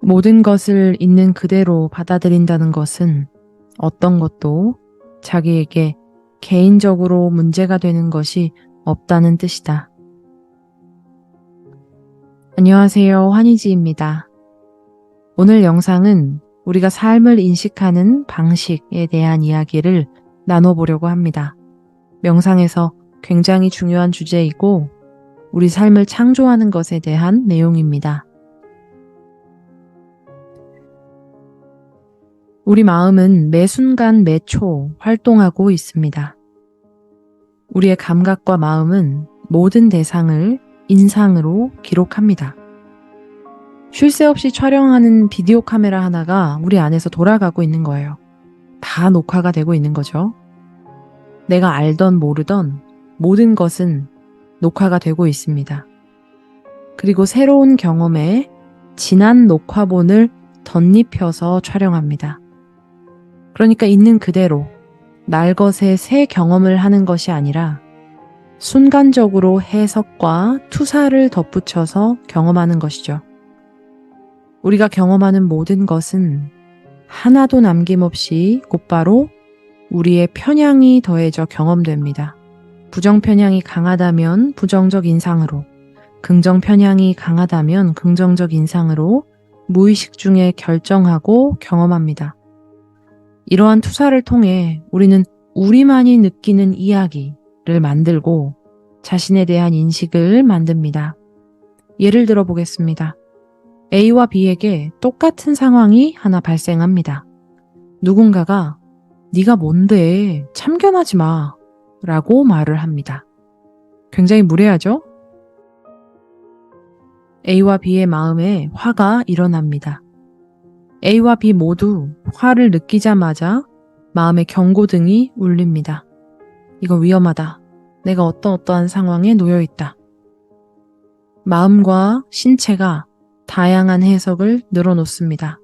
모든 것을 있는 그대로 받아들인다는 것은 어떤 것도 자기에게 개인적으로 문제가 되는 것이 없다는 뜻이다. 안녕하세요. 환희지입니다. 오늘 영상은 우리가 삶을 인식하는 방식에 대한 이야기를 나눠보려고 합니다. 명상에서 굉장히 중요한 주제이고 우리 삶을 창조하는 것에 대한 내용입니다. 우리 마음은 매 순간 매 초 활동하고 있습니다. 우리의 감각과 마음은 모든 대상을 인상으로 기록합니다. 쉴 새 없이 촬영하는 비디오 카메라 하나가 우리 안에서 돌아가고 있는 거예요. 다 녹화가 되고 있는 거죠. 내가 알던 모르던 모든 것은 녹화가 되고 있습니다. 그리고 새로운 경험에 지난 녹화본을 덧입혀서 촬영합니다. 그러니까 있는 그대로 날것의 새 경험을 하는 것이 아니라 순간적으로 해석과 투사를 덧붙여서 경험하는 것이죠. 우리가 경험하는 모든 것은 하나도 남김없이 곧바로 우리의 편향이 더해져 경험됩니다. 부정 편향이 강하다면 부정적 인상으로, 긍정 편향이 강하다면 긍정적 인상으로 무의식 중에 결정하고 경험합니다. 이러한 투사를 통해 우리는 우리만이 느끼는 이야기를 만들고 자신에 대한 인식을 만듭니다. 예를 들어 보겠습니다. A와 B에게 똑같은 상황이 하나 발생합니다. 누군가가 네가 뭔데 참견하지 마 라고 말을 합니다. 굉장히 무례하죠? A와 B의 마음에 화가 일어납니다. A와 B 모두 화를 느끼자마자 마음의 경고등이 울립니다. 이거 위험하다. 내가 어떠한 상황에 놓여 있다. 마음과 신체가 다양한 해석을 늘어놓습니다.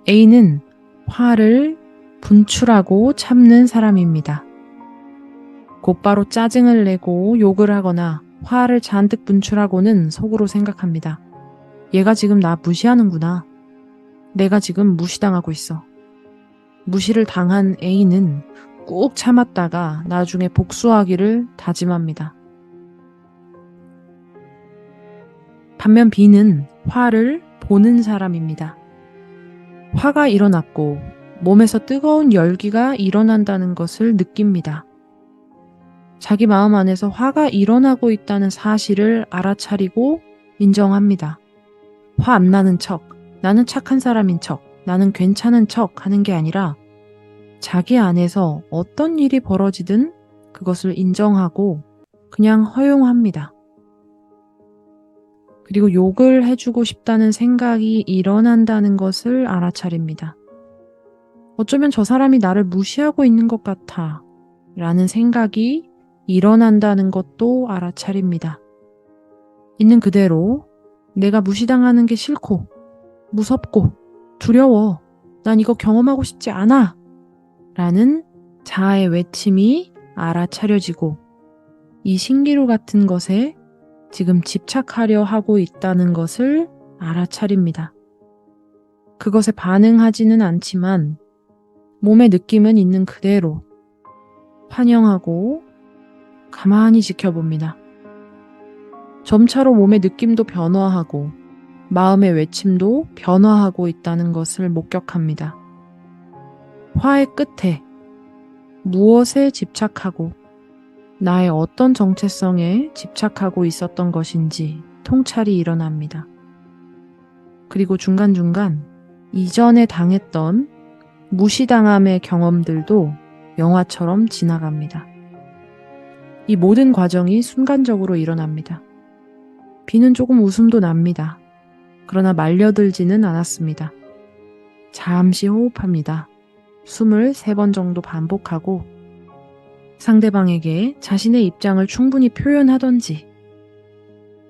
A는 화를 분출하고 참는 사람입니다. 곧바로 짜증을 내고 욕을 하거나 화를 잔뜩 분출하고는 속으로 생각합니다. 얘가 지금 나 무시하는구나. 내가 지금 무시당하고 있어. 무시를 당한 A는 꾹 참았다가 나중에 복수하기를 다짐합니다. 반면 B는 화를 보는 사람입니다. 화가 일어났고 몸에서 뜨거운 열기가 일어난다는 것을 느낍니다. 자기 마음 안에서 화가 일어나고 있다는 사실을 알아차리고 인정합니다. 화 안 나는 척, 나는 착한 사람인 척, 나는 괜찮은 척 하는 게 아니라 자기 안에서 어떤 일이 벌어지든 그것을 인정하고 그냥 허용합니다. 그리고 욕을 해주고 싶다는 생각이 일어난다는 것을 알아차립니다. 어쩌면 저 사람이 나를 무시하고 있는 것 같아 라는 생각이 일어난다는 것도 알아차립니다. 있는 그대로 내가 무시당하는 게 싫고 무섭고 두려워. 난 이거 경험하고 싶지 않아. 라는 자아의 외침이 알아차려지고 이 신기루 같은 것에 지금 집착하려 하고 있다는 것을 알아차립니다. 그것에 반응하지는 않지만 몸의 느낌은 있는 그대로 환영하고 가만히 지켜봅니다. 점차로 몸의 느낌도 변화하고 마음의 외침도 변화하고 있다는 것을 목격합니다. 화의 끝에 무엇에 집착하고 나의 어떤 정체성에 집착하고 있었던 것인지 통찰이 일어납니다. 그리고 중간중간 이전에 당했던 무시당함의 경험들도 영화처럼 지나갑니다. 이 모든 과정이 순간적으로 일어납니다. B는 조금 웃음도 납니다. 그러나 말려들지는 않았습니다. 잠시 호흡합니다. 숨을 3번 정도 반복하고 상대방에게 자신의 입장을 충분히 표현하던지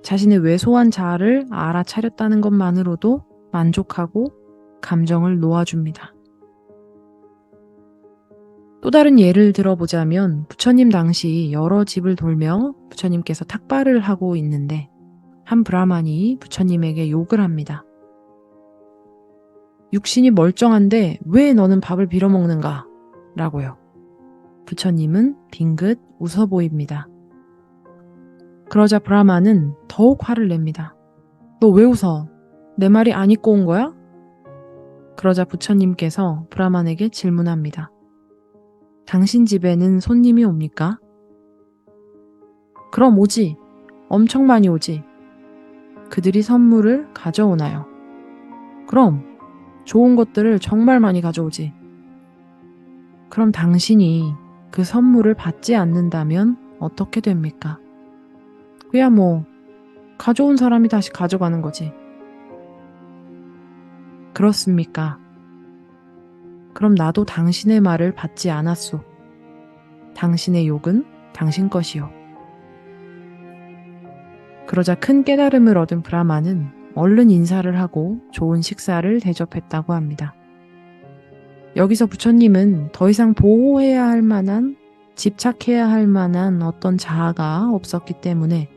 자신의 왜소한 자아를 알아차렸다는 것만으로도 만족하고 감정을 놓아줍니다. 또 다른 예를 들어보자면 부처님 당시 여러 집을 돌며 부처님께서 탁발을 하고 있는데 한 브라만이 부처님에게 욕을 합니다. 육신이 멀쩡한데 왜 너는 밥을 빌어먹는가? 라고요. 부처님은 빙긋 웃어 보입니다. 그러자 브라마는 더욱 화를 냅니다. 너 왜 웃어? 내 말이 안 입고 온 거야? 그러자 부처님께서 브라만에게 질문합니다. 당신 집에는 손님이 옵니까? 그럼 오지. 엄청 많이 오지. 그들이 선물을 가져오나요? 그럼 좋은 것들을 정말 많이 가져오지. 그럼 당신이 그 선물을 받지 않는다면 어떻게 됩니까? 그야 뭐 가져온 사람이 다시 가져가는 거지. 그렇습니까? 그럼 나도 당신의 말을 받지 않았소. 당신의 욕은 당신 것이요. 그러자 큰 깨달음을 얻은 브라마는 얼른 인사를 하고 좋은 식사를 대접했다고 합니다. 여기서 부처님은 더 이상 보호해야 할 만한, 집착해야 할 만한 어떤 자아가 없었기 때문에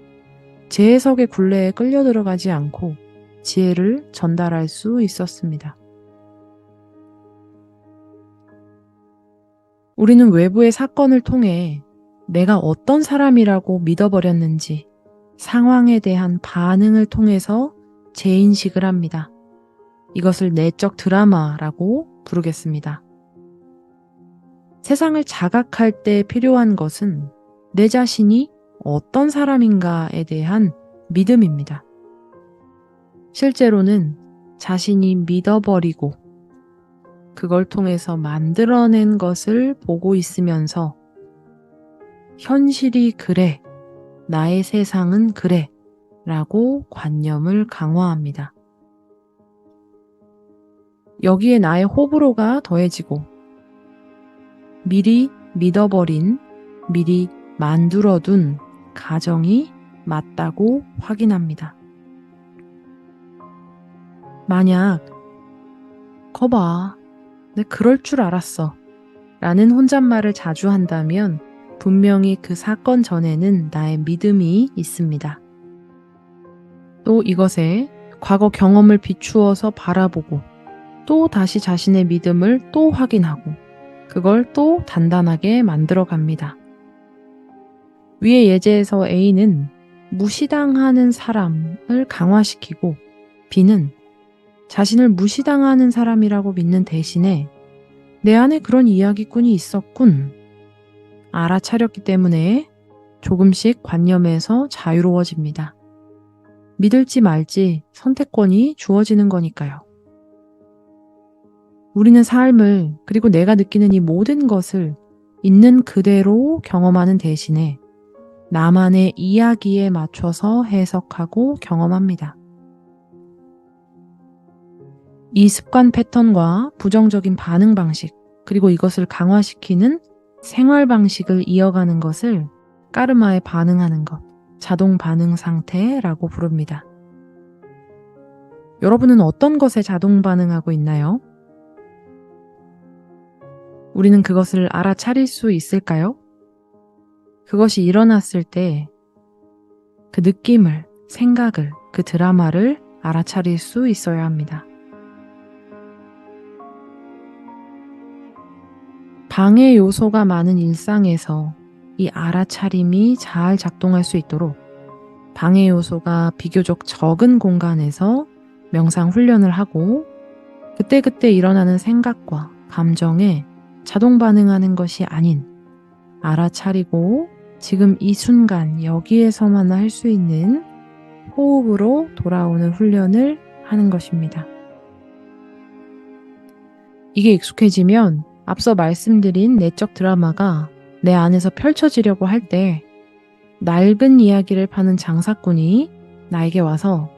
재해석의 굴레에 끌려 들어가지 않고 지혜를 전달할 수 있었습니다. 우리는 외부의 사건을 통해 내가 어떤 사람이라고 믿어버렸는지 상황에 대한 반응을 통해서 재인식을 합니다. 이것을 내적 드라마라고 부르겠습니다. 세상을 자각할 때 필요한 것은 내 자신이 어떤 사람인가에 대한 믿음입니다. 실제로는 자신이 믿어버리고 그걸 통해서 만들어낸 것을 보고 있으면서 현실이 그래, 나의 세상은 그래 라고 관념을 강화합니다. 여기에 나의 호불호가 더해지고 미리 믿어버린, 미리 만들어둔 가정이 맞다고 확인합니다. 만약 거봐, 내 그럴 줄 알았어 라는 혼잣말을 자주 한다면 분명히 그 사건 전에는 나의 믿음이 있습니다. 또 이것에 과거 경험을 비추어서 바라보고 또 다시 자신의 믿음을 또 확인하고 그걸 또 단단하게 만들어 갑니다. 위의 예제에서 A는 무시당하는 사람을 강화시키고 B는 자신을 무시당하는 사람이라고 믿는 대신에 내 안에 그런 이야기꾼이 있었군. 알아차렸기 때문에 조금씩 관념에서 자유로워집니다. 믿을지 말지 선택권이 주어지는 거니까요. 우리는 삶을 그리고 내가 느끼는 이 모든 것을 있는 그대로 경험하는 대신에 나만의 이야기에 맞춰서 해석하고 경험합니다. 이 습관 패턴과 부정적인 반응 방식, 그리고 이것을 강화시키는 생활 방식을 이어가는 것을 까르마에 반응하는 것, 자동 반응 상태라고 부릅니다. 여러분은 어떤 것에 자동 반응하고 있나요? 우리는 그것을 알아차릴 수 있을까요? 그것이 일어났을 때 그 느낌을, 생각을, 그 드라마를 알아차릴 수 있어야 합니다. 방해 요소가 많은 일상에서 이 알아차림이 잘 작동할 수 있도록 방해 요소가 비교적 적은 공간에서 명상 훈련을 하고 그때그때 일어나는 생각과 감정에 자동 반응하는 것이 아닌 알아차리고 지금 이 순간 여기에서만 할 수 있는 호흡으로 돌아오는 훈련을 하는 것입니다. 이게 익숙해지면 앞서 말씀드린 내적 드라마가 내 안에서 펼쳐지려고 할 때 낡은 이야기를 파는 장사꾼이 나에게 와서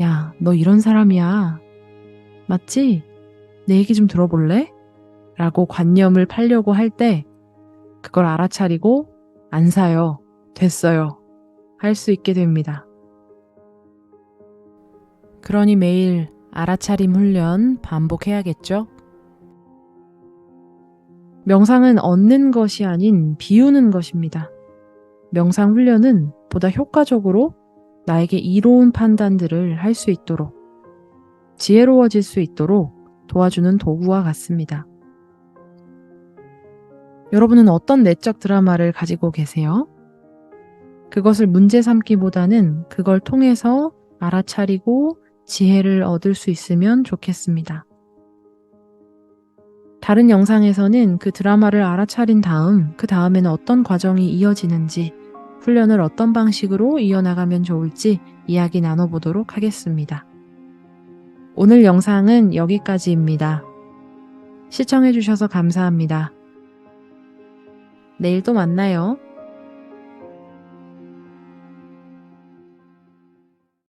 야, 너 이런 사람이야. 맞지? 내 얘기 좀 들어볼래? 라고 관념을 팔려고 할 때 그걸 알아차리고 안 사요. 됐어요. 할 수 있게 됩니다. 그러니 매일 알아차림 훈련 반복해야겠죠? 명상은 얻는 것이 아닌 비우는 것입니다. 명상 훈련은 보다 효과적으로 나에게 이로운 판단들을 할 수 있도록, 지혜로워질 수 있도록 도와주는 도구와 같습니다. 여러분은 어떤 내적 드라마를 가지고 계세요? 그것을 문제 삼기보다는 그걸 통해서 알아차리고 지혜를 얻을 수 있으면 좋겠습니다. 다른 영상에서는 그 드라마를 알아차린 다음, 그 다음에는 어떤 과정이 이어지는지, 훈련을 어떤 방식으로 이어나가면 좋을지 이야기 나눠보도록 하겠습니다. 오늘 영상은 여기까지입니다. 시청해주셔서 감사합니다. 내일 또 만나요.